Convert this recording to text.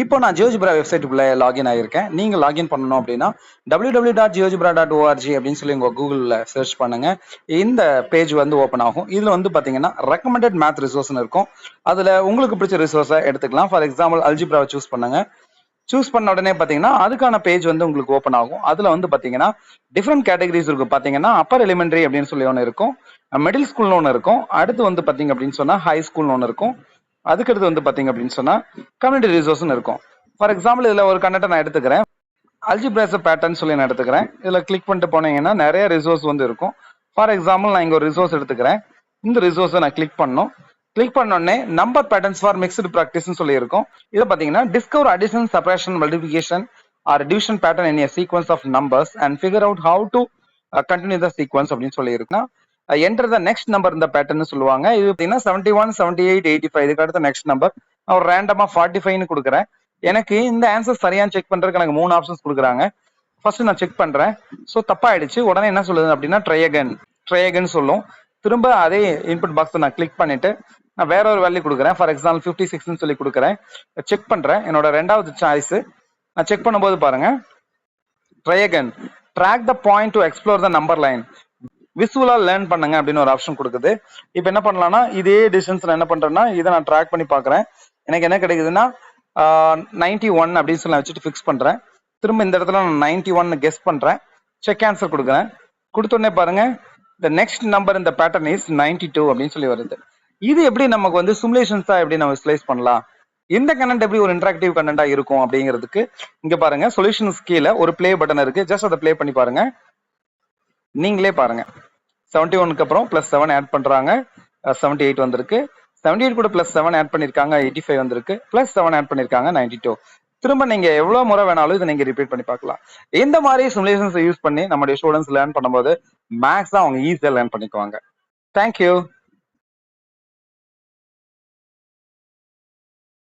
இப்போ நான் GeoGebra வெப்சைட்டுக்குள்ள login ஆகியிருக்கேன். நீங்க லாகின் பண்ணணும் அப்படின்னா www.geogebra.org அப்படின்னு சொல்லி உங்க கூகுளில் சர்ச் பண்ணுங்க. இந்த பேஜ் வந்து ஓப்பன் ஆகும். இதுல வந்து பாத்தீங்கன்னா ரெக்கமெண்டட் மேத் ரிசோர்ஸ்னு இருக்கும். அதுல உங்களுக்கு பிடிச்ச ரிசோர்ஸை எடுத்துக்கலாம். ஃபார் எக்ஸாம்பிள் அல்ஜிப்ராவை சூஸ் பண்ணுங்க. சூஸ் பண்ண உடனே பாத்தீங்கன்னா அதுக்கான பேஜ் வந்து உங்களுக்கு ஓப்பன் ஆகும். அதுல வந்து பாத்தீங்கன்னா டிஃப்ரெண்ட் கேட்டகரிஸ் இருக்கும். பாத்தீங்கன்னா அப்பர் எலிமெண்டரி அப்படின்னு சொல்லி ஒன்று இருக்கும், மிடில் ஸ்கூல்னு ஒன்று இருக்கும், அடுத்து வந்து பாத்தீங்க அப்படின்னு சொன்னா ஹை ஸ்கூல்னு ஒன்று இருக்கும், அதுக்கடுத்து வந்து பாத்தீங்க அப்படின்னு சொன்னா கம்யூனிட்டி ரிசோர்ஸ்னு இருக்கும். ஃபார் எக்ஸாம்பிள் இதுல ஒரு கண்டென்ட் நான் எடுத்துக்கிறேன், அல்ஜிப்ராஸ் பேட்டர்ன் சொல்லி நான் எடுத்துக்கிறேன். இதுல கிளிக் பண்ணிட்டு போனீங்கன்னா நிறைய ரிசோர்ஸ் வந்து இருக்கும். ஃபார் எக்ஸாம்பிள் நான் இங்க ஒரு ரிசோர்ஸ் எடுத்துக்கிறேன். இந்த ரிசோர்ஸை நான் கிளிக் பண்ணணும். கிளிக் பண்ண உடனே நம்பர் பேட்டர்ன்ஸ் ஃபார் மிக்ஸ்டு ப்ராக்டிஸ்னு சொல்லி இருக்கும். இதை பாத்தீங்கன்னா discover addition, separation, multiplication R division pattern in a sequence of numbers and figure out how to continue the sequence அப்படின்னு சொல்லி இருக்குன்னா என்டர் த நெக்ஸ்ட் நம்பர் இந்த பேட்டர்ன் சொல்லுவாங்க. இது பார்த்தீங்கன்னா 71, 78, 85 இதுக்கு அடுத்த நெக்ஸ்ட் நம்பர். நான் ஒரு ரேண்டமா 45ன்னு கொடுக்குறேன். எனக்கு இந்த ஆன்சர் சரியான்னு செக் பண்றதுக்கு எனக்கு 3 ஆப்ஷன்ஸ் கொடுக்குறாங்க. ஃபர்ஸ்ட் நான் செக் பண்றேன். ஸோ தப்பாயிடுச்சு. உடனே என்ன சொல்லுது அப்படின்னா ட்ரை அகைன் சொல்லும். திரும்ப அதே இன்புட் பாக்ஸ் நான் கிளிக் பண்ணிட்டு நான் வேற ஒரு வேல்யூ கொடுக்குறேன். ஃபார் எக்ஸாம்பிள் 56ன்னு சொல்லி கொடுக்குறேன். செக் பண்றேன். என்னோட ரெண்டாவது சாய்ஸ் நான் செக் பண்ணும்போது பாருங்க, try again, track the point to explore the number line, விசுவலா லேர்ன் பண்ணுங்க அப்படின்னு ஒரு ஆப்ஷன் கொடுக்குது. இப்போ என்ன பண்ணலாம்னா இதே டிஸ்டன்ஸ் நான் என்ன பண்றேன்னா இதை நான் ட்ராக் பண்ணி பார்க்குறேன். எனக்கு என்ன கிடைக்குதுன்னா 91 அப்படின்னு சொல்லி வச்சுட்டு ஃபிக்ஸ் பண்றேன். திரும்ப இந்த இடத்துல நான் 91 கெஸ் பண்றேன். செக் ஆன்சர் கொடுக்குறேன். கொடுத்தோடனே பாருங்க the next number in the pattern is 92 அப்படின்னு சொல்லி வருது. இது எப்படி நமக்கு வந்து சிமுலேஷன்ஸா எப்படி நம்ம ஸ்லைஸ் பண்ணலாம், இந்த கண்டென்ட் எப்படி ஒரு இன்டராக்டிவ் கண்டென்ட்டா இருக்கும் அப்படிங்கிறதுக்கு இங்க பாருங்க சொல்யூஷன்ஸ் கீழே ஒரு ப்ளே பட்டன் இருக்கு. ஜஸ்ட் அதை ப்ளே பண்ணி பாருங்க. நீங்களே பாருங்க 71க்கு அப்புறம் +7 ஆட் பண்றாங்க, 78 வந்திருக்கு. 78 கூட +7 ஆட் பண்ணிருக்காங்க, 85 வந்திருக்கு. +7 ஆட் பண்ணிருக்காங்க, 92. திரும்ப நீங்க எவ்வளவு முறை வேணாலும் இதை நீங்க ரிப்பீட் பண்ணி பார்க்கலாம். இந்த மாதிரி சிமுலேஷன்ஸ் யூஸ் பண்ணி நம்மளுடைய ஸ்டூடெண்ட்ஸ் லேர்ன் பண்ணும்போது மேக்ஸ் அவங்க ஈஸியா லேர்ன் பண்ணிக்குவாங்க. தேங்க்யூ.